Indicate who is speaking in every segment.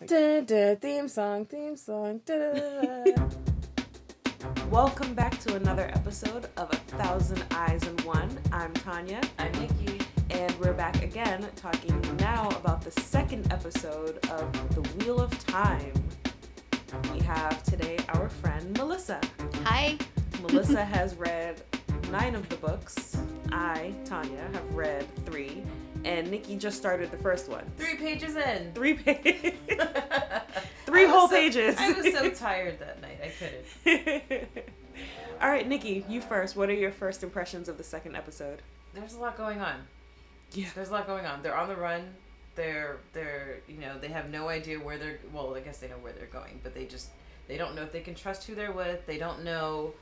Speaker 1: Theme song. Welcome back to another episode of 1,000 Eyes in One. I'm Tanya.
Speaker 2: I'm Nikki.
Speaker 1: And we're back again talking now about the second episode of The Wheel of Time. We have today our friend Melissa.
Speaker 3: Hi.
Speaker 1: Melissa has read 9 of the books. I, Tanya, have read 3. And Nikki just started the first one.
Speaker 2: 3 pages in.
Speaker 1: 3 pages. 3 whole pages.
Speaker 2: I was so tired that night. I couldn't.
Speaker 1: All right, Nikki, you first. What are your first impressions of the second episode?
Speaker 2: There's a lot going on.
Speaker 1: Yeah.
Speaker 2: There's a lot going on. They're on the run. They're they have no idea where they're, well, I guess they know where they're going, but they don't know if they can trust who they're with. They don't know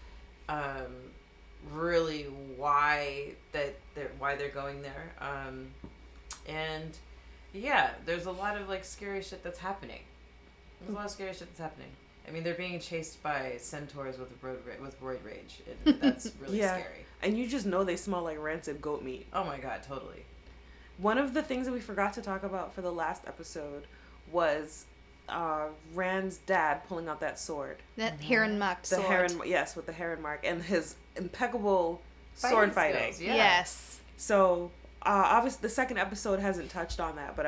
Speaker 2: really why they're going there. And yeah, there's a lot of like scary shit that's happening. There's a lot of scary shit that's happening. I mean, they're being chased by centaurs with roid rage. And that's really scary.
Speaker 1: And you just know they smell like rancid goat meat.
Speaker 2: Oh my god, totally.
Speaker 1: One of the things that we forgot to talk about for the last episode was Rand's dad pulling out that sword.
Speaker 3: That heron marked sword.
Speaker 1: Yes, with the heron mark and his impeccable sword fighting.
Speaker 2: Skills, yeah.
Speaker 3: Yes.
Speaker 1: So obviously the second episode hasn't touched on that, but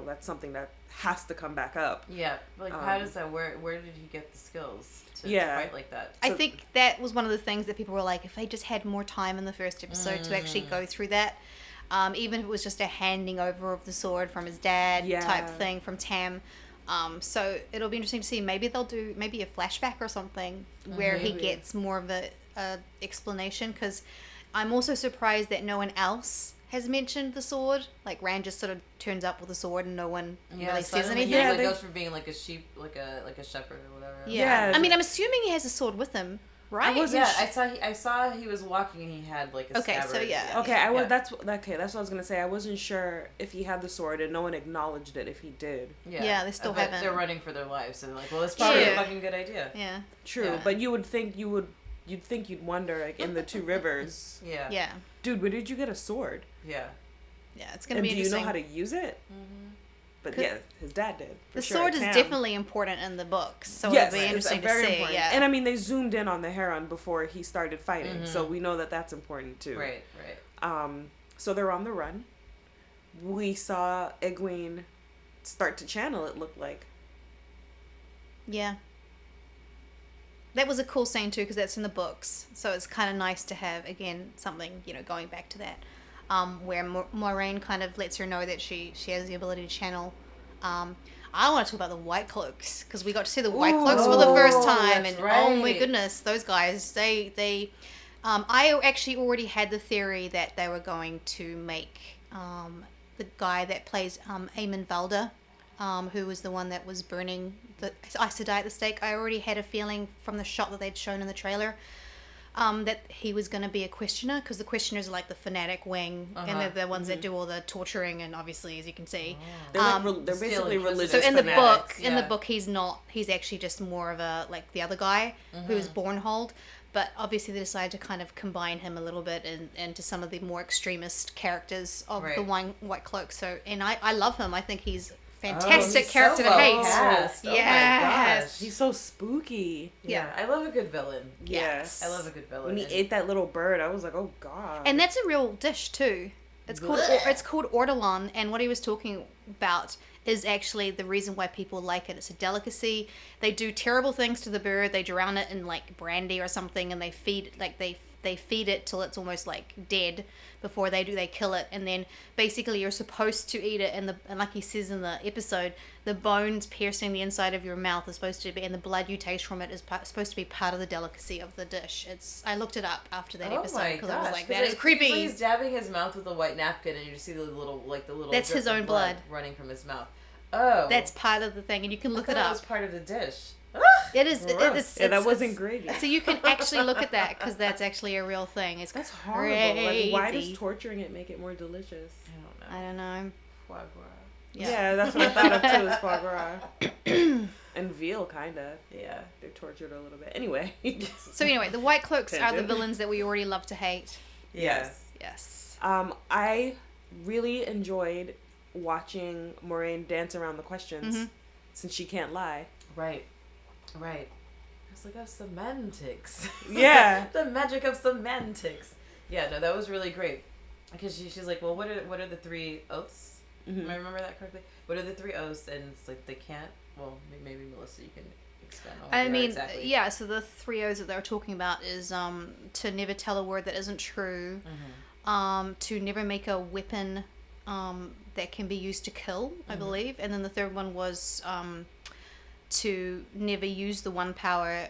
Speaker 1: that's something that has to come back up.
Speaker 2: Yeah, like how does that? Where did he get the skills to fight like that?
Speaker 3: I think that was one of the things that people were like, if they just had more time in the first episode to actually go through that, even if it was just a handing over of the sword from his dad type thing from Tam. So it'll be interesting to see. Maybe they'll do a flashback or something where he gets more of a explanation, because I'm also surprised that no one else has mentioned the sword. Like Rand just sort of turns up with a sword and no one really says anything.
Speaker 2: Yeah, it goes from being like a sheep, like a shepherd or whatever.
Speaker 3: Yeah. I mean, I'm assuming he has a sword with him, right?
Speaker 2: I saw he was walking and he had like a scabbard.
Speaker 3: So yeah.
Speaker 1: Okay, that's what I was gonna say. I wasn't sure if he had the sword, and no one acknowledged it if he did.
Speaker 3: Yeah, they still haven't.
Speaker 2: They're running for their lives, so they're like, well, that's probably a fucking good idea.
Speaker 3: Yeah.
Speaker 1: True, but you'd think you'd wonder, like, in the 2 rivers.
Speaker 3: Yeah.
Speaker 1: Dude, where did you get a sword?
Speaker 2: Yeah.
Speaker 3: Yeah, it's gonna be interesting.
Speaker 1: Do you know how to use it? Mm-hmm. But yeah, his dad did.
Speaker 3: The sword is definitely important in the books, so
Speaker 1: yes,
Speaker 3: it'll be interesting to see.
Speaker 1: Important.
Speaker 3: Yeah.
Speaker 1: And I mean, they zoomed in on the heron before he started fighting, so we know that that's important too.
Speaker 2: Right.
Speaker 1: So they're on the run. We saw Egwene start to channel, it looked like.
Speaker 3: Yeah. That was a cool scene too, because that's in the books, so it's kind of nice to have, again, something, going back to that, where Moiraine kind of lets her know that she has the ability to channel. I want to talk about the White Cloaks, because we got to see the White Cloaks for the first time, and oh my goodness, those guys, they I actually already had the theory that they were going to make the guy that plays Aemon Valda, who was the one that was burning the Aes Sedai at the stake. I already had a feeling from the shot that they'd shown in the trailer that he was going to be a questioner, because the questioners are like the fanatic wing, and they're the ones that do all the torturing, and obviously, as you can see,
Speaker 1: they're basically religious.
Speaker 3: So in
Speaker 1: fanatics.
Speaker 3: the book, he's not. He's actually just more of a, like, the other guy who is Bornhold. But obviously, they decided to kind of combine him a little bit into some of the more extremist characters of the White Cloak. So, and I love him. I think he's fantastic character to hate.
Speaker 2: Yes. Oh my gosh.
Speaker 1: He's so spooky.
Speaker 2: Yeah, I love a good villain.
Speaker 1: Yes.
Speaker 2: I love a good villain.
Speaker 1: When he ate that little bird, I was like, oh god.
Speaker 3: And that's a real dish too. It's called ortolan, and what he was talking about is actually the reason why people like it. It's a delicacy. They do terrible things to the bird. They drown it in like brandy or something, and they feed it till it's almost like dead before they kill it, and then basically you're supposed to eat it, and like he says in the episode, the bones piercing the inside of your mouth is supposed to be, and the blood you taste from it is supposed to be part of the delicacy of the dish. I looked it up after that episode, because I was like, that is creepy.
Speaker 2: So he's dabbing his mouth with a white napkin, and you just see the little
Speaker 3: that's his own blood
Speaker 2: running from his mouth. Oh,
Speaker 3: that's part of the thing, and you can look it up.
Speaker 2: That was part of the dish.
Speaker 3: It is.
Speaker 1: That wasn't great.
Speaker 3: So you can actually look at that, because that's actually a real thing. That's
Speaker 1: horrible. Like, why does torturing it make it more delicious?
Speaker 3: I don't know.
Speaker 2: Foie gras.
Speaker 1: Yeah, that's what I thought of too. Is foie gras and veal, kinda.
Speaker 2: Yeah,
Speaker 1: they're tortured a little bit. Anyway.
Speaker 3: So anyway, the White Cloaks are the villains that we already love to hate.
Speaker 2: Yes.
Speaker 1: I really enjoyed watching Moiraine dance around the questions. since she can't lie.
Speaker 2: Right. Right. I was like, oh, semantics.
Speaker 1: Yeah.
Speaker 2: The magic of semantics. Yeah, no, that was really great. Because she's like, well, what are the 3 oaths?
Speaker 1: Mm-hmm.
Speaker 2: Am I remember that correctly? What are the 3 oaths? And it's like, they can't, well, maybe Melissa, you can expand on what
Speaker 3: I
Speaker 2: they are
Speaker 3: mean,
Speaker 2: exactly.
Speaker 3: yeah, so the 3 O's that they were talking about is to never tell a word that isn't true, to never make a weapon that can be used to kill, I believe. And then the third one was to never use the one power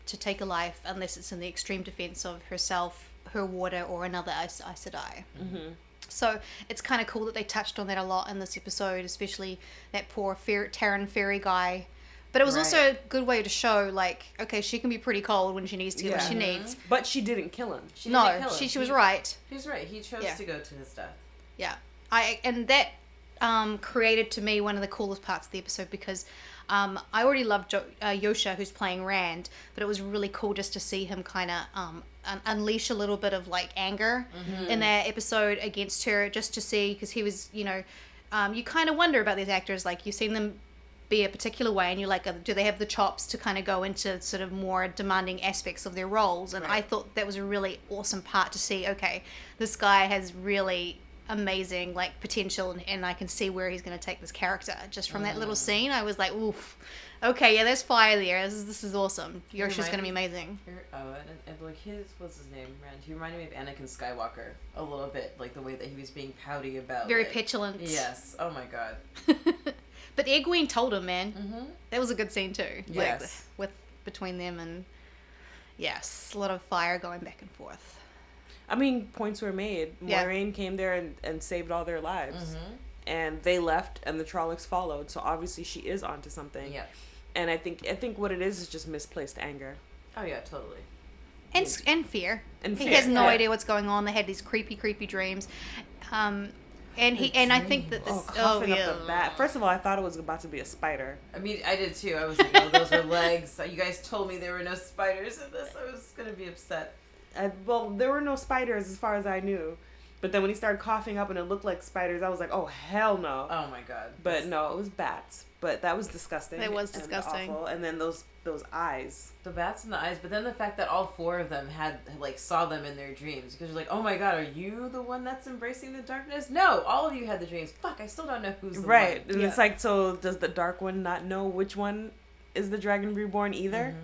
Speaker 3: to take a life unless it's in the extreme defense of herself, her warder, or another Aes Sedai.
Speaker 1: Mm-hmm.
Speaker 3: So it's kind of cool that they touched on that a lot in this episode, especially that poor Terran fairy guy. But it was also a good way to show, like, okay, she can be pretty cold when she needs to get what she needs.
Speaker 1: But she didn't kill him.
Speaker 2: She didn't kill him.
Speaker 3: She was right.
Speaker 2: He's right. He chose to go to his death.
Speaker 3: Yeah. And that created to me one of the coolest parts of the episode because I already loved Yosha, who's playing Rand, but it was really cool just to see him kind of unleash a little bit of like anger in that episode against her, just to see, because he was, you kind of wonder about these actors, like you've seen them be a particular way and you're like, do they have the chops to kind of go into sort of more demanding aspects of their roles? And I thought that was a really awesome part to see, okay, this guy has really amazing like potential and I can see where he's going to take this character just from that little scene. I was like, oof, okay, yeah, there's fire there. This is awesome. Yosha's going to be amazing.
Speaker 2: And like what's his name, Rand? He reminded me of Anakin Skywalker a little bit, like the way that he was being pouty about
Speaker 3: very petulant.
Speaker 2: Yes. Oh my god.
Speaker 3: But Egwene told him, man. That was a good scene too.
Speaker 1: Yes.
Speaker 3: Like between them, and yes, a lot of fire going back and forth.
Speaker 1: I mean, points were made. Moiraine came there and saved all their lives. And they left, and the Trollocs followed. So obviously she is onto something.
Speaker 2: Yeah.
Speaker 1: And I think what it is just misplaced anger.
Speaker 2: Oh yeah, totally.
Speaker 3: And fear.
Speaker 1: And
Speaker 3: he
Speaker 1: fear.
Speaker 3: has no idea what's going on. They had these creepy dreams. And I think that this.
Speaker 1: Coughing up the bat. First of all, I thought it was about to be a spider.
Speaker 2: I mean, I did too. I was like, oh, those are legs. You guys told me there were no spiders in this. I was gonna be upset.
Speaker 1: Well, there were no spiders as far as I knew. But then when he started coughing up and it looked like spiders, I was like, oh, hell no.
Speaker 2: Oh my god.
Speaker 1: But no, it was bats. But that was disgusting.
Speaker 3: It was disgusting.
Speaker 1: And awful. And then those eyes.
Speaker 2: The bats in the eyes, but then the fact that all 4 of them saw them in their dreams. Because you're like, oh my god, are you the one that's embracing the darkness? No, all of you had the dreams. Fuck, I still don't know who's the one.
Speaker 1: Right. And it's like, so does the dark one not know which one is the Dragon Reborn either?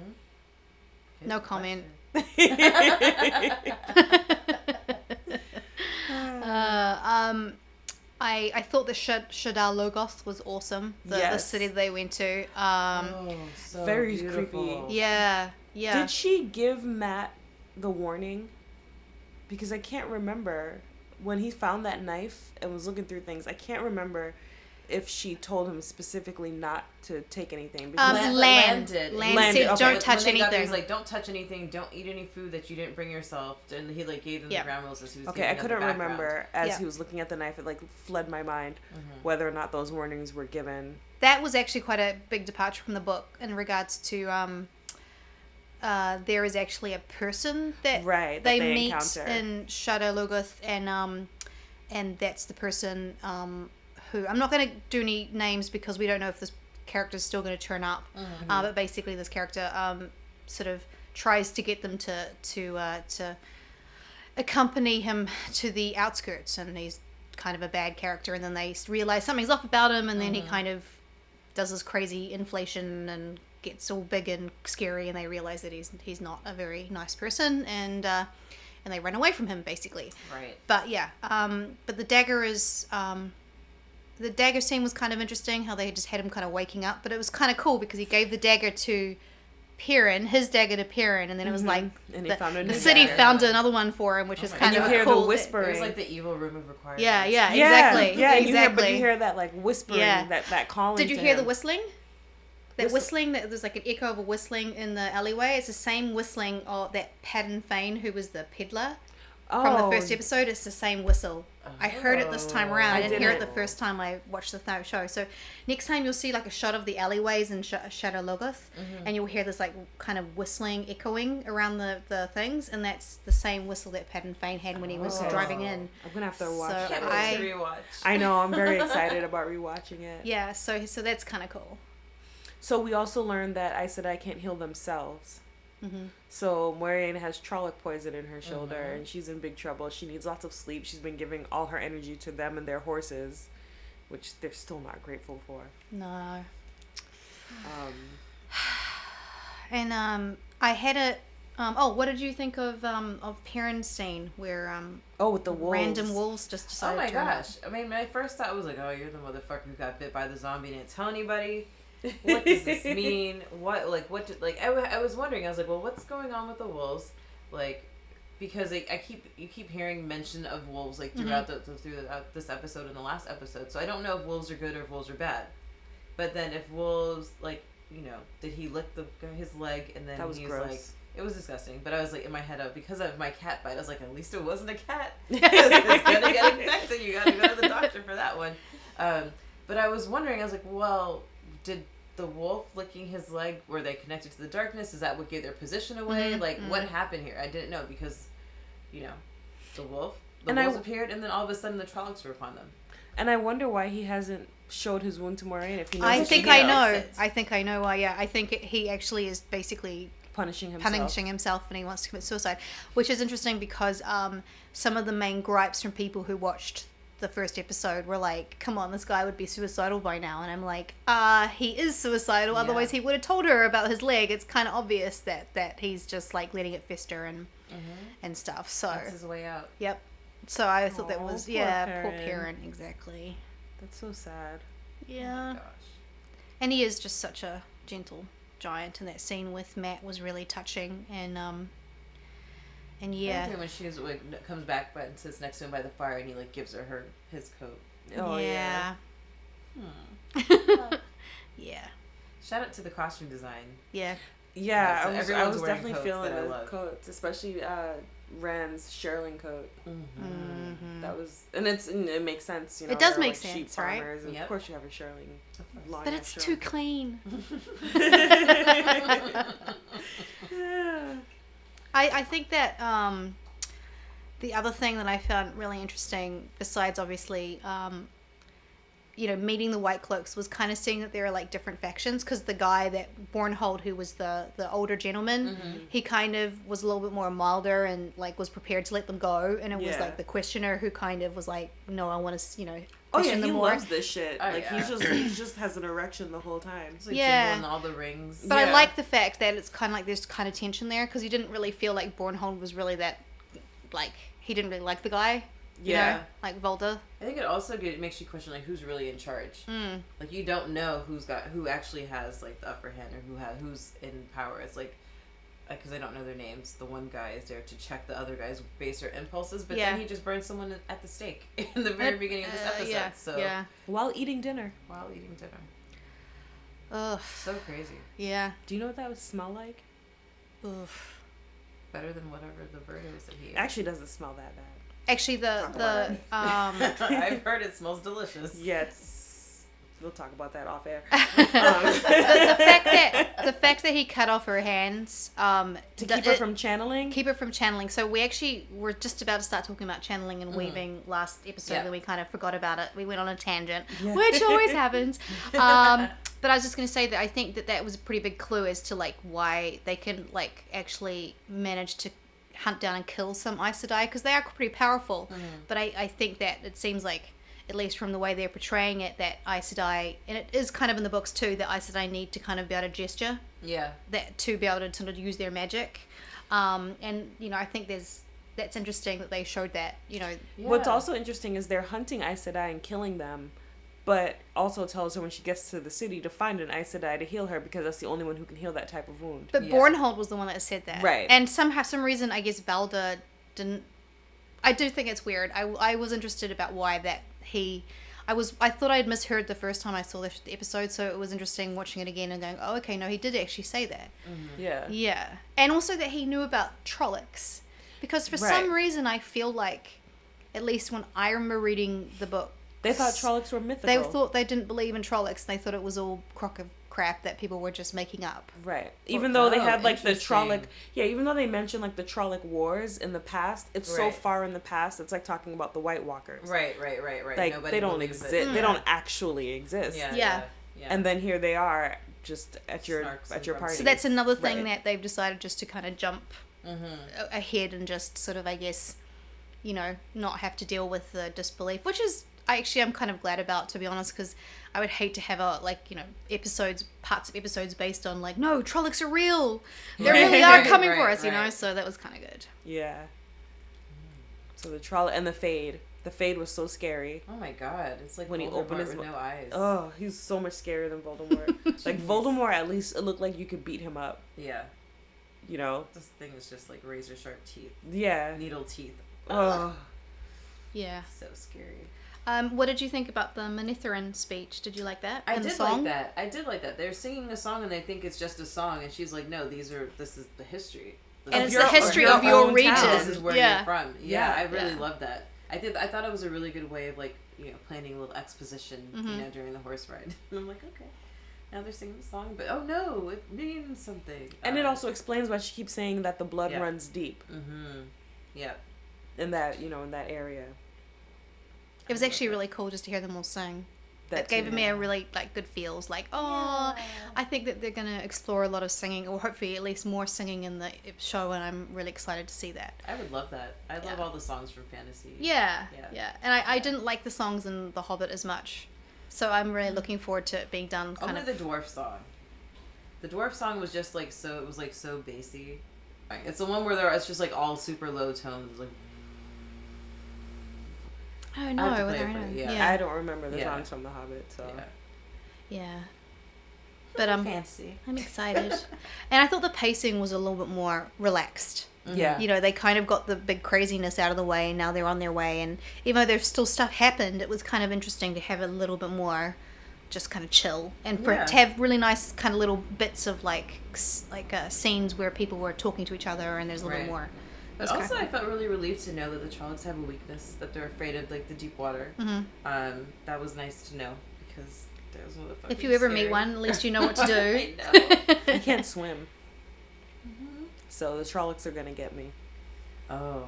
Speaker 3: No comment. I thought the Shadar Logoth was awesome. The city they went to.
Speaker 2: So
Speaker 1: very
Speaker 2: beautiful.
Speaker 1: creepy.
Speaker 3: Yeah.
Speaker 1: Did she give Matt the warning? Because I can't remember when he found that knife and was looking through things. I can't remember if she told him specifically not to take anything. Because
Speaker 3: Land said, don't touch anything.
Speaker 2: He was like, don't touch anything, don't eat any food that you didn't bring yourself. And he gave them the ground rules as he was
Speaker 1: I couldn't remember as he was looking at the knife. It fled my mind whether or not those warnings were given.
Speaker 3: That was actually quite a big departure from the book in regards to there is actually a person that they meet
Speaker 1: encounter
Speaker 3: in Shadar Logoth, and that's the person who, I'm not going to do any names because we don't know if this character is still going to turn up, but basically this character sort of tries to get them to accompany him to the outskirts, and he's kind of a bad character, and then they realize something's off about him, and then he kind of does this crazy inflation and gets all big and scary, and they realize that he's not a very nice person, and they run away from him basically.
Speaker 2: Right.
Speaker 3: But yeah, but the dagger is the dagger scene was kind of interesting, how they just had him kind of waking up, but it was kind of cool because he gave the dagger to Perrin, his dagger to Perrin, and then it was like
Speaker 1: and he found a new
Speaker 3: the city
Speaker 1: dagger.
Speaker 3: found another one for him, which is kind of
Speaker 1: you hear
Speaker 3: cool.
Speaker 1: the whispering.
Speaker 2: It was like the evil room of requirements.
Speaker 3: Yeah, exactly.
Speaker 1: Yeah,
Speaker 3: exactly.
Speaker 1: You hear that whispering, that calling.
Speaker 3: Did you
Speaker 1: to
Speaker 3: hear
Speaker 1: him.
Speaker 3: the whistling? That whistling, that there's like an echo of a whistling in the alleyway. It's the same whistling of that Padden Fane, who was the peddler from the first episode. It's the same whistle. I heard it this time around. I didn't hear it the first time I watched the show. So next time you'll see a shot of the alleyways in Shadar Logoth, and you'll hear this kind of whistling echoing around the things, and that's the same whistle that Padden Fane had when he was driving in.
Speaker 1: I'm gonna have to watch.
Speaker 3: So
Speaker 2: Can't wait to rewatch.
Speaker 1: I know. I'm very excited about rewatching it.
Speaker 3: Yeah. So that's kind of cool.
Speaker 1: So we also learned that Aes Sedai can't heal themselves.
Speaker 3: Mm-hmm.
Speaker 1: So Moiraine has Trolloc poison in her shoulder, and she's in big trouble. She needs lots of sleep. She's been giving all her energy to them and their horses, which they're still not grateful for.
Speaker 3: No.
Speaker 1: Um,
Speaker 3: And I had a what did you think of Perrin's scene where
Speaker 1: with the wolves.
Speaker 3: random wolves just
Speaker 2: Oh
Speaker 3: decided
Speaker 2: my
Speaker 3: to turn up?
Speaker 2: gosh. I mean, my first thought was like, oh, you're the motherfucker who got bit by the zombie and didn't tell anybody. What does this mean? I was wondering, I was like, well, what's going on with the wolves? Like, because you keep hearing mention of wolves like throughout throughout this episode and the last episode. So I don't know if wolves are good or if wolves are bad. But then if wolves, like, you know, did he lick his leg and then
Speaker 1: That was
Speaker 2: he was
Speaker 1: gross.
Speaker 2: like, it was disgusting. But I was like, in my head, because of my cat bite, I was like, at least it wasn't a cat. It's gonna get infected. You gotta go to the doctor for that one. But I was wondering, I was like, well, did the wolf licking his leg, were they connected to the darkness? Is that what gave their position away? What happened here? I didn't know because, you know, the wolves appeared and then all of a sudden the Trollocs were upon them.
Speaker 1: And I wonder why he hasn't showed his wound to Moiraine if he knows
Speaker 3: I
Speaker 1: that
Speaker 3: think
Speaker 1: she
Speaker 3: I
Speaker 1: knows.
Speaker 3: know.
Speaker 2: Exits.
Speaker 3: I think I know why. Yeah, I think he actually is basically
Speaker 1: punishing
Speaker 3: himself and he wants to commit suicide, which is interesting because some of the main gripes from people who watched the first episode were like, come on, this guy would be suicidal by now. And I'm like, he is suicidal, otherwise he would have told her about his leg. It's kind of obvious that he's just like letting it fester and stuff. So
Speaker 2: That's his way out.
Speaker 3: Yep. So I thought that was
Speaker 1: poor
Speaker 3: poor
Speaker 1: Perrin.
Speaker 3: Perrin, exactly.
Speaker 1: That's so sad.
Speaker 3: Yeah.
Speaker 2: Oh my gosh.
Speaker 3: And he is just such a gentle giant, and that scene with Matt was really touching. And yeah,
Speaker 2: When she comes back and sits next to him by the fire, and he like gives her his coat.
Speaker 1: Oh yeah.
Speaker 3: Yeah.
Speaker 2: Shout out to the costume design.
Speaker 3: Yeah.
Speaker 1: Yeah,
Speaker 2: So
Speaker 1: I was
Speaker 2: everyone's wearing
Speaker 1: definitely
Speaker 2: coats
Speaker 1: feeling
Speaker 2: that I
Speaker 1: the
Speaker 2: love.
Speaker 1: coats, especially Rand's shearling coat.
Speaker 3: Mm-hmm.
Speaker 1: That was, and it makes sense, you know.
Speaker 3: It does
Speaker 1: they're,
Speaker 3: make
Speaker 1: like, sheep
Speaker 3: sense, right?
Speaker 1: farmers, and
Speaker 2: Yep.
Speaker 1: of course you have a shearling line.
Speaker 3: But
Speaker 1: of
Speaker 3: it's too
Speaker 1: shearling.
Speaker 3: clean.
Speaker 1: Yeah.
Speaker 3: I think that the other thing that I found really interesting, besides obviously, meeting the White Cloaks, was kind of seeing that there are like different factions. Because the guy that Bornhold, who was the older gentleman, he kind of was a little bit more milder and like was prepared to let them go. And it was like the questioner who kind of was like, no, I want to,
Speaker 1: Oh yeah,
Speaker 3: question
Speaker 1: he
Speaker 3: them more.
Speaker 1: loves this shit.
Speaker 2: Oh,
Speaker 1: Like
Speaker 2: yeah.
Speaker 1: he just has an erection the whole time.
Speaker 2: It's like
Speaker 3: Yeah.
Speaker 2: jingling all the rings.
Speaker 3: But I
Speaker 1: Yeah.
Speaker 3: like the fact that it's kind of like there's kind of tension there, because you didn't really feel like Bornhold was really that, like, he didn't really like the guy. You
Speaker 1: Yeah.
Speaker 3: know? Like Volda.
Speaker 2: I think it also makes you question like who's really in charge. Like you don't know who actually has like the upper hand or who's in power. It's like because I don't know their names. The one guy is there to check the other guy's baser impulses, but then he just burns someone at the stake in the very beginning of this episode.
Speaker 3: Yeah.
Speaker 2: So
Speaker 3: Yeah.
Speaker 1: While eating dinner.
Speaker 2: while eating dinner,
Speaker 3: Ugh.
Speaker 2: so crazy.
Speaker 3: Yeah.
Speaker 1: Do you know what that would smell like?
Speaker 3: Oof.
Speaker 2: Better than whatever the bird is that he ate.
Speaker 1: It actually doesn't smell that bad.
Speaker 3: Actually,
Speaker 2: I've heard it smells delicious.
Speaker 1: Yes. We'll talk about that off air.
Speaker 3: the fact that he cut off her hands
Speaker 1: To keep her from channeling?
Speaker 3: keep her from channeling. So we actually were just about to start talking about channeling and weaving last episode,
Speaker 2: Yeah.
Speaker 3: and we kind of forgot about it. We went on a tangent,
Speaker 1: Yeah.
Speaker 3: which always happens. But I was just going to say that I think that was a pretty big clue as to like why they can like actually manage to hunt down and kill some Aes Sedai, because they are pretty powerful. But I think that it seems like, at least from the way they're portraying it, that Aes Sedai, and it is kind of in the books too, that Aes Sedai need to kind of be able to gesture,
Speaker 2: Yeah.
Speaker 3: that to be able to sort of use their magic. And I think that's interesting that they showed that.
Speaker 2: Yeah.
Speaker 1: What's also interesting is they're hunting Aes Sedai and killing them, but also tells her when she gets to the city to find an Aes Sedai to heal her, because that's the only one who can heal that type of wound.
Speaker 3: But
Speaker 2: Yeah.
Speaker 3: Bornhold was the one that said that,
Speaker 1: Right.
Speaker 3: And some reason, I guess Valda didn't. I do think it's weird. I was interested about why that I thought I'd misheard the first time I saw the episode, so it was interesting watching it again and going, oh, okay, no, he did actually say that.
Speaker 1: Yeah.
Speaker 3: Yeah. And also that he knew about Trollocs. Because for some reason I feel like, at least when I remember reading the book,
Speaker 1: They thought Trollocs were mythical.
Speaker 3: they didn't believe in Trollocs. They thought it was all crock of crap that people were just making up.
Speaker 1: Right. Even though they had like the Trolloc,
Speaker 2: interesting.
Speaker 1: even though they mentioned like the Trolloc Wars in the past, it's so
Speaker 2: Right.
Speaker 1: far in the past. It's like talking about the White Walkers.
Speaker 2: Right.
Speaker 1: Like
Speaker 2: Nobody
Speaker 1: they don't
Speaker 2: believes
Speaker 1: exist.
Speaker 2: it.
Speaker 1: They don't actually exist.
Speaker 2: Yeah.
Speaker 3: Yeah.
Speaker 2: Yeah.
Speaker 1: And then here they are just at your
Speaker 2: Snarks
Speaker 1: at
Speaker 2: and
Speaker 1: your
Speaker 2: grumps.
Speaker 1: party.
Speaker 3: So that's another thing
Speaker 1: Right.
Speaker 3: that they've decided just to kind of jump ahead and just sort of, I guess, you know, not have to deal with the disbelief, which is I'm kind of glad about, to be honest, because I would hate to have parts of episodes based on like, no, Trollocs are real, they really are coming for us, you know.
Speaker 2: Right.
Speaker 3: So that was kind of good.
Speaker 1: Yeah. So the troll and the Fade. The Fade was so scary.
Speaker 2: Oh my god, it's like
Speaker 1: When he
Speaker 2: Voldemort
Speaker 1: opened his
Speaker 2: with no eyes.
Speaker 1: Oh, he's so much scarier than Voldemort. Like Voldemort, at least it looked like you could beat him up.
Speaker 2: Yeah,
Speaker 1: You know?
Speaker 2: this thing is just like razor sharp teeth,
Speaker 1: Yeah.
Speaker 2: needle teeth.
Speaker 1: Oh.
Speaker 3: Yeah.
Speaker 2: So scary.
Speaker 3: What did you think about the Manetheren speech? Did you like that?
Speaker 2: I
Speaker 3: And the
Speaker 2: did
Speaker 3: song?
Speaker 2: like that. I did like that. They're singing a song and they think it's just a song, and she's like, "No, this is the history. This
Speaker 3: And
Speaker 2: is
Speaker 3: it's the history of your
Speaker 1: own
Speaker 3: region.
Speaker 1: town.
Speaker 2: This is where
Speaker 3: Yeah.
Speaker 2: you're from." Yeah, I really
Speaker 3: Yeah.
Speaker 2: loved that. I thought it was a really good way of like, you know, planning a little exposition, you know, during the horse ride. And I'm like, okay, now they're singing the song, but oh no, it means something.
Speaker 1: And it also explains why she keeps saying that the blood
Speaker 2: Yeah.
Speaker 1: runs deep
Speaker 2: yeah.
Speaker 1: in that, you know, in that area.
Speaker 3: It was actually really cool just to hear them all sing. That
Speaker 1: too.
Speaker 3: gave me a really like good feels. Like, oh, I think that they're gonna explore a lot of singing, or hopefully at least more singing in the show, and I'm really excited to see that.
Speaker 2: I would love that. I love
Speaker 3: Yeah.
Speaker 2: all the songs from fantasy.
Speaker 3: Yeah.
Speaker 2: Yeah.
Speaker 3: And I didn't like the songs in The Hobbit as much, so I'm really looking forward to it being done. Kind
Speaker 2: Only
Speaker 3: of.
Speaker 2: the dwarf song. The dwarf song was just like so. It was like so bassy. It's the one where it's just like all super low tones. Like
Speaker 3: Oh
Speaker 2: I
Speaker 3: no,
Speaker 2: have to
Speaker 3: whether
Speaker 2: play it
Speaker 3: I
Speaker 2: for
Speaker 3: know.
Speaker 2: you,
Speaker 3: Yeah.
Speaker 1: I don't remember the
Speaker 2: Yeah.
Speaker 1: songs from The Hobbit, so.
Speaker 2: yeah.
Speaker 3: But
Speaker 2: Fancy.
Speaker 3: I'm excited, and I thought the pacing was a little bit more relaxed.
Speaker 1: Yeah.
Speaker 3: You know, they kind of got the big craziness out of the way, and now they're on their way. And even though there's still stuff happened, it was kind of interesting to have a little bit more, just kind of chill, and for
Speaker 2: Yeah.
Speaker 3: to have really nice kind of little bits of like scenes where people were talking to each other, and there's a little
Speaker 2: Right.
Speaker 3: more.
Speaker 2: But
Speaker 3: It's kinda
Speaker 2: also,
Speaker 3: cool.
Speaker 2: I felt really relieved to know that the Trollocs have a weakness, that they're afraid of like the deep water. That was nice to know, because there's motherfuckers.
Speaker 3: If you ever meet one, at least you know what to do.
Speaker 2: I know.
Speaker 1: He can't swim. So the Trollocs are gonna get me.
Speaker 2: Oh,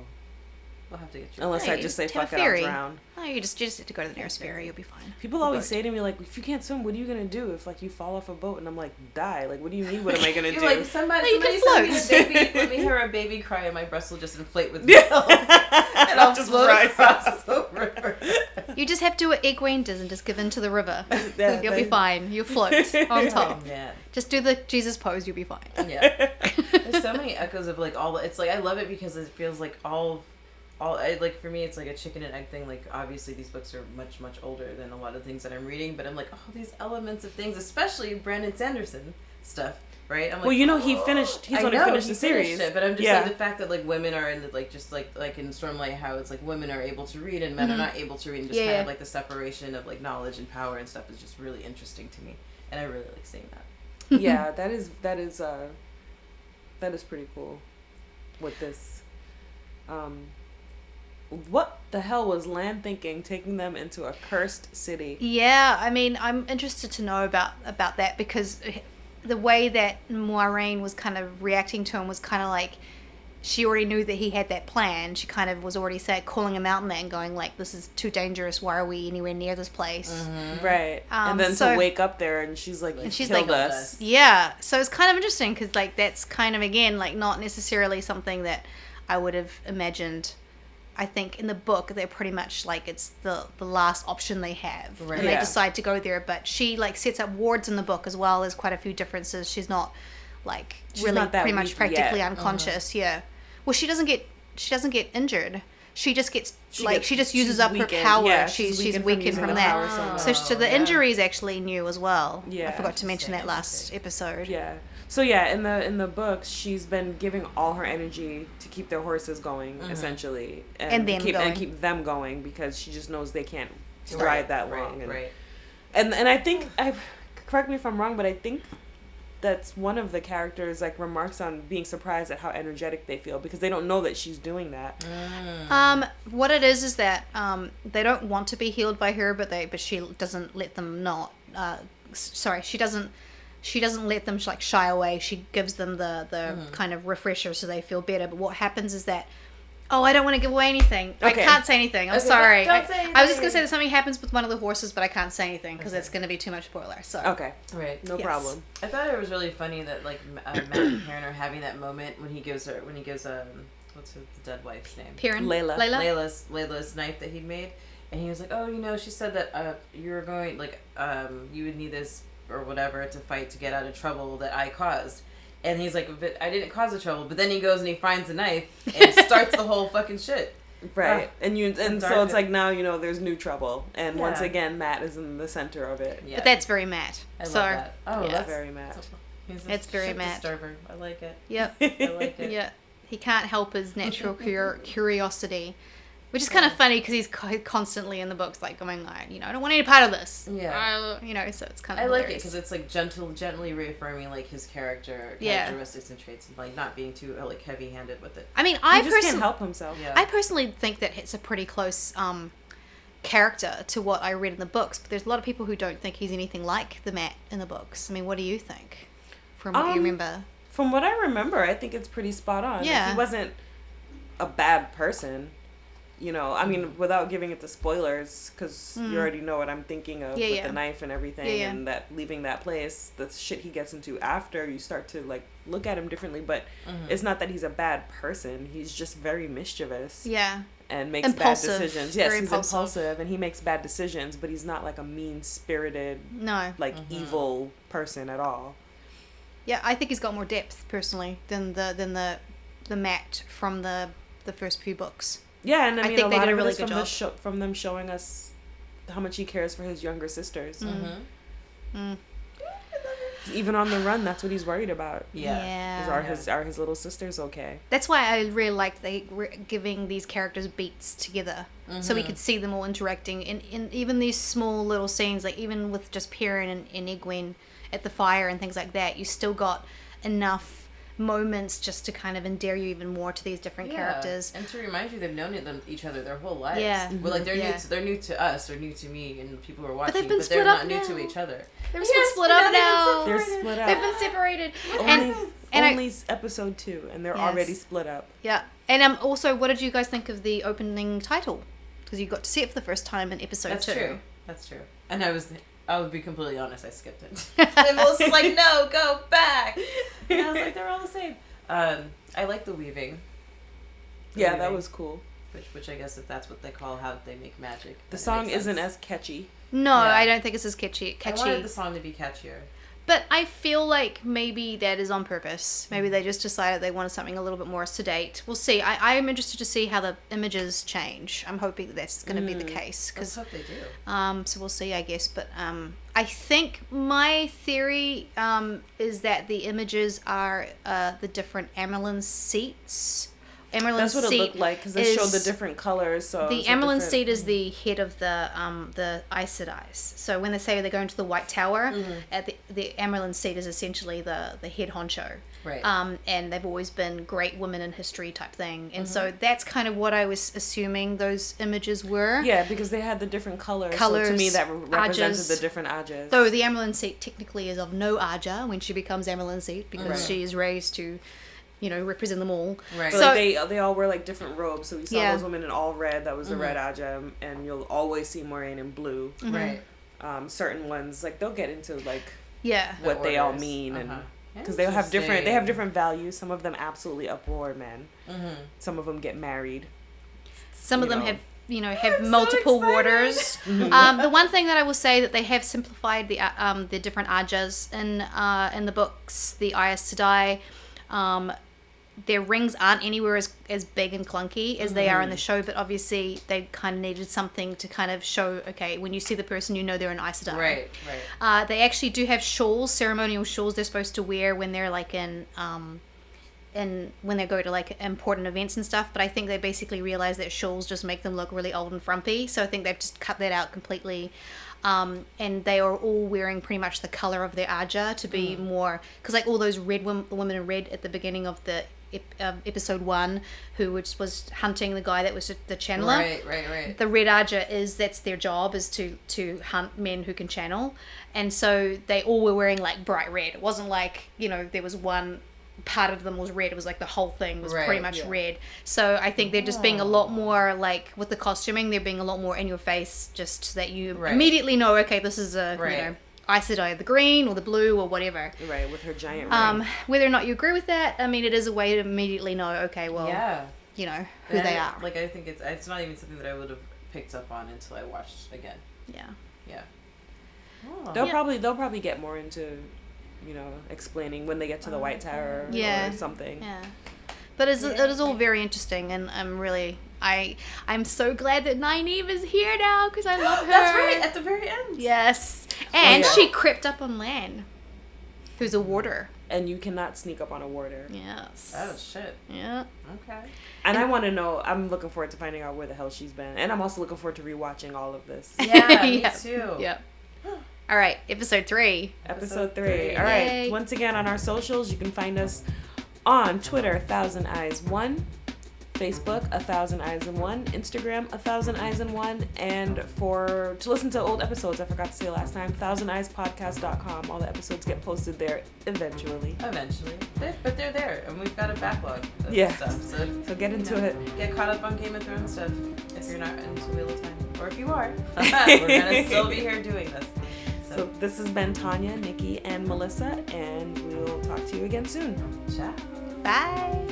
Speaker 2: we'll have to get you.
Speaker 1: Unless
Speaker 3: Hey,
Speaker 1: I just say,
Speaker 3: just have
Speaker 1: fuck
Speaker 3: a
Speaker 1: it, I'll
Speaker 3: ferry.
Speaker 1: drown.
Speaker 3: Oh, you just have to go to the nearest ferry. You'll be fine.
Speaker 1: People always
Speaker 3: Boat.
Speaker 1: say to me, like, if you can't swim, what are you gonna do if, like, you fall off a boat? And I'm like, die. Like, what do you mean, what am I gonna
Speaker 2: You're
Speaker 1: do?
Speaker 2: like, somebody
Speaker 3: No, you can
Speaker 2: send me a
Speaker 3: float.
Speaker 2: baby. Let me hear a baby cry, and my breast will just inflate with milk, and I'll just float
Speaker 1: rise
Speaker 2: across the river.
Speaker 3: You just have to do what Egwene does and just give in to the river.
Speaker 1: Yeah,
Speaker 3: You'll be fine. You'll float on top.
Speaker 2: Oh man.
Speaker 3: Just do the Jesus pose. You'll be fine.
Speaker 2: Yeah. There's so many echoes of like all. It's like I love it because it feels like all. Like for me, it's like a chicken and egg thing. Like obviously these books are much older than a lot of things that I'm reading, but I'm like, oh, these elements of things, especially Brandon Sanderson stuff, right? I'm like,
Speaker 1: Well, you know, he's only finished the series.
Speaker 2: It, but I'm just
Speaker 1: Yeah.
Speaker 2: like the fact that like women are in the, like just like in Stormlight, how it's like women are able to read and men are not able to read, and just kind of like the separation of like knowledge and power and stuff is just really interesting to me, and I really like seeing that.
Speaker 1: Yeah, that is pretty cool with this. What the hell was Lan thinking, taking them into a cursed city?
Speaker 3: Yeah, I mean, I'm interested to know about that, because the way that Moiraine was kind of reacting to him was kind of like she already knew that he had that plan. She kind of was already calling him out on that and going like, "This is too dangerous. Why are we anywhere near this place?"
Speaker 1: Right. And then
Speaker 3: so-
Speaker 1: to wake up there and she's like,
Speaker 3: And she's
Speaker 1: killed
Speaker 3: like,
Speaker 1: us.
Speaker 3: Yeah, so it's kind of interesting because like that's kind of again like not necessarily something that I would have imagined. I think in the book they're pretty much like it's the last option they have,
Speaker 2: Right.
Speaker 3: and they
Speaker 1: Yeah.
Speaker 3: decide to go there. But she like sets up wards in the book as well. There's quite a few differences. She's not like
Speaker 1: She's
Speaker 3: really
Speaker 1: not that
Speaker 3: pretty much
Speaker 1: weak
Speaker 3: practically
Speaker 1: yet.
Speaker 3: unconscious. Yeah. Well, she doesn't get injured. She just gets
Speaker 1: She
Speaker 3: like
Speaker 1: gets-
Speaker 3: she just
Speaker 1: she's
Speaker 3: uses up her
Speaker 1: weakened.
Speaker 3: power.
Speaker 1: Yeah,
Speaker 3: she's
Speaker 1: weakened
Speaker 3: weakened
Speaker 1: using
Speaker 3: from
Speaker 1: the power
Speaker 3: that.
Speaker 1: so
Speaker 3: So
Speaker 1: much.
Speaker 3: the
Speaker 2: yeah.
Speaker 3: injury is actually new as well.
Speaker 1: Yeah.
Speaker 3: I forgot to mention that
Speaker 2: Interesting.
Speaker 3: last episode.
Speaker 1: Yeah. So yeah, in the books, she's been giving all her energy to keep their horses going, essentially,
Speaker 3: And them
Speaker 1: keep
Speaker 3: going.
Speaker 1: keep them going because she just knows they can't ride that long. And,
Speaker 2: Right.
Speaker 1: and I think correct me if I'm wrong, but I think that's one of the characters like remarks on being surprised at how energetic they feel because they don't know that she's doing that.
Speaker 3: What it is that they don't want to be healed by her, but she doesn't let them not. She doesn't let them like shy away. She gives them the kind of refresher so they feel better. But what happens is that Oh, I don't want to give away anything.
Speaker 1: Okay.
Speaker 3: I can't say anything. I'm
Speaker 2: Okay,
Speaker 3: sorry.
Speaker 2: don't say
Speaker 3: I was just
Speaker 2: anything.
Speaker 3: going to say that something happens with one of the horses, but I can't say anything because it's going to be too much spoiler. So.
Speaker 1: Okay.
Speaker 2: Right.
Speaker 1: No
Speaker 3: Yes.
Speaker 1: problem.
Speaker 2: I thought it was really funny that like Matt and Karen are having that moment when he gives what's the dead wife's name?
Speaker 3: Piran?
Speaker 1: Layla.
Speaker 2: Layla's knife that he'd made, and he was like, oh, you know, she said that you were going you would need this or whatever to fight to get out of trouble that I caused. And he's like, but I didn't cause the trouble. But then he goes and he finds a knife and starts the whole fucking shit.
Speaker 1: Right. And so
Speaker 2: dark.
Speaker 1: it's like now, there's new trouble. And once
Speaker 2: Yeah.
Speaker 1: again, Matt is in the center of it.
Speaker 2: Yeah.
Speaker 3: But that's very Matt.
Speaker 2: I love
Speaker 3: So,
Speaker 2: that. Oh,
Speaker 3: yeah.
Speaker 2: that's
Speaker 1: Very Matt.
Speaker 2: It's
Speaker 3: very
Speaker 2: shit
Speaker 3: Matt.
Speaker 2: disturber. I like it.
Speaker 3: Yep.
Speaker 2: I like it.
Speaker 3: Yeah. He can't help his natural curiosity. Which is kind of funny because he's constantly in the books like going like, I don't want any part of this.
Speaker 2: Yeah.
Speaker 3: So it's kind of
Speaker 2: I like it
Speaker 3: hilarious.
Speaker 2: because it's like gently reaffirming like his characteristics and traits, and like not being too like heavy-handed with it.
Speaker 3: I mean,
Speaker 1: He just can't help himself.
Speaker 2: Yeah.
Speaker 3: I personally think that it's a pretty close character to what I read in the books, but there's a lot of people who don't think he's anything like the Matt in the books. I mean, what do you think from what you remember?
Speaker 1: From what I remember, I think it's pretty spot on.
Speaker 3: Yeah.
Speaker 1: Like, he wasn't a bad person. I mean, without giving it the spoilers, because you already know what I'm thinking of with the knife and everything, and that leaving that place, the shit he gets into after, you start to, like, look at him differently, but it's not that he's a bad person. He's just very mischievous.
Speaker 3: Yeah.
Speaker 1: And makes
Speaker 3: Impulsive.
Speaker 1: bad decisions. Yes,
Speaker 3: Very
Speaker 1: he's
Speaker 3: impulsive.
Speaker 1: and he makes bad decisions, but he's not, like, a mean-spirited,
Speaker 3: No.
Speaker 1: like, evil person at all.
Speaker 3: Yeah, I think he's got more depth, personally, than the Matt from the first few books.
Speaker 1: Yeah, and I mean,
Speaker 3: think
Speaker 1: a
Speaker 3: they
Speaker 1: lot
Speaker 3: did a
Speaker 1: of
Speaker 3: really
Speaker 1: it is
Speaker 3: good
Speaker 1: from
Speaker 3: job.
Speaker 1: from them showing us how much he cares for his younger sisters. Even on the run, that's what he's worried about. Are his little sisters okay?
Speaker 3: That's why I really liked giving these characters beats together, so we could see them all interacting in even these small little scenes, like even with just Perrin and Egwene at the fire and things like that. You still got enough moments just to kind of endear you even more to these different characters,
Speaker 2: and to remind you they've known each other their whole lives.
Speaker 3: Yeah.
Speaker 2: Well, like they're new to us or new to me and people who are watching,
Speaker 3: they've been
Speaker 2: but
Speaker 3: split
Speaker 2: they're
Speaker 3: up
Speaker 2: not new
Speaker 3: now.
Speaker 2: to each other.
Speaker 3: They're split up now.
Speaker 1: They're split up.
Speaker 3: They've been separated.
Speaker 1: Only episode 2, and they're already split up.
Speaker 3: Yeah. And also, what did you guys think of the opening title? Because you got to see it for the first time in episode 2.
Speaker 2: That's true. And I would be completely honest, I skipped it. And Melissa's like, no, go back. And I was like, they're all the same. I like the weaving.
Speaker 1: Yeah, that was cool.
Speaker 2: Which I guess if that's what they call how they make magic.
Speaker 1: The song isn't as catchy.
Speaker 3: No, I don't think it's as catchy.
Speaker 2: I wanted the song to be catchier.
Speaker 3: But I feel like maybe that is on purpose. Maybe they just decided they wanted something a little bit more sedate. We'll see. I am interested to see how the images change. I'm hoping that that's going to be the case.
Speaker 2: Let's hope they do.
Speaker 3: So we'll see, I guess. But I think my theory is that the images are the different Amerlin seats.
Speaker 1: That's what it looked like, because they showed the different colors. So
Speaker 3: the Amerlin seat is the head of the Aes Sedai. So when they say they're going to the White Tower, at the Amerlin seat is essentially the head honcho.
Speaker 2: Right.
Speaker 3: And they've always been great women in history type thing. And so that's kind of what I was assuming those images were.
Speaker 1: Yeah, because they had the different colors. So to me, that represented
Speaker 3: Ajas.
Speaker 1: the different Ajas.
Speaker 3: Though the Amerlin seat technically is of no Aja when she becomes Amerlin seat, because she is raised to, represent them all.
Speaker 2: Right.
Speaker 1: But
Speaker 3: So
Speaker 1: they all wear like different robes. So we saw those women in all red. That was the red Aja, and you'll always see Moraine in blue.
Speaker 2: Right.
Speaker 1: Certain ones, like they'll get into like
Speaker 3: what
Speaker 1: they all mean, and because they have different values. Some of them absolutely uproar men. Some of them get married.
Speaker 3: Some of them have multiple waters. The one thing that I will say that they have simplified the different Ajas in the books, the Aes Sedai. Their rings aren't anywhere as big and clunky as they are in the show, but obviously they kind of needed something to kind of show, okay, when you see the person, they're an Aes Sedai.
Speaker 2: Right.
Speaker 3: They actually do have shawls, ceremonial shawls they're supposed to wear when they're like in when they go to like important events and stuff, but I think they basically realized that shawls just make them look really old and frumpy, so I think they've just cut that out completely. And they are all wearing pretty much the color of their Aja to be more, because like all those the women in red at the beginning of the episode 1 who was hunting the guy that was the channeler.
Speaker 2: Right.
Speaker 3: The red Aja that's their job, is to hunt men who can channel, and so they all were wearing like bright red. It wasn't like there was one part of them was red. It was like the whole thing was
Speaker 2: Right,
Speaker 3: pretty much
Speaker 1: yeah.
Speaker 3: red. So I think they're just being a lot more like with the costuming. They're being a lot more in your face, just so that you
Speaker 2: Right.
Speaker 3: immediately know. Okay, this is a
Speaker 2: Right.
Speaker 3: you know Aes Sedai, the green or the blue or whatever.
Speaker 1: Right, with her giant ring.
Speaker 3: Whether or not you agree with that, I mean, it is a way to immediately know. Okay, well,
Speaker 2: Yeah.
Speaker 3: you know who
Speaker 2: And
Speaker 3: they are.
Speaker 2: Like, I think it's not even something that I would have picked up on until I watched again.
Speaker 3: Yeah.
Speaker 2: Yeah. Oh.
Speaker 1: They'll probably get more into, you know, explaining when they get to the White Tower
Speaker 3: Yeah.
Speaker 1: or something.
Speaker 3: Yeah. But it is all very interesting, and I'm so glad that Nynaeve is here now because I love her.
Speaker 2: That's right, at the very end.
Speaker 3: Yes, and
Speaker 1: yeah.
Speaker 3: she crept up on Lan, who's a warder.
Speaker 1: And you cannot sneak up on a warder.
Speaker 3: Yes.
Speaker 2: Oh, shit.
Speaker 3: Yeah.
Speaker 2: Okay.
Speaker 1: And I want to know, I'm looking forward to finding out where the hell she's been. And I'm also looking forward to rewatching all of this.
Speaker 2: Yeah, me
Speaker 3: Yep.
Speaker 2: too.
Speaker 3: Yep. All right, episode 3.
Speaker 1: Episode 3. All
Speaker 3: Yay.
Speaker 1: right. Once again, on our socials, you can find us on Twitter, 1000 Eyes 1, Facebook, 1000 Eyes and 1, Instagram, 1000 Eyes and 1, and to listen to old episodes, I forgot to say last time, 1000eyespodcast.com. All the episodes get posted there eventually.
Speaker 2: But they're there, and we've got a backlog of
Speaker 1: Yeah.
Speaker 2: stuff.
Speaker 1: So get into it.
Speaker 2: Get caught up on Game of Thrones stuff if you're not into Wheel of Time. Or if you are, we're gonna still be here doing this.
Speaker 1: So this has been Tanya, Nikki, and Melissa, and we'll talk to you again soon.
Speaker 2: Ciao.
Speaker 3: Bye.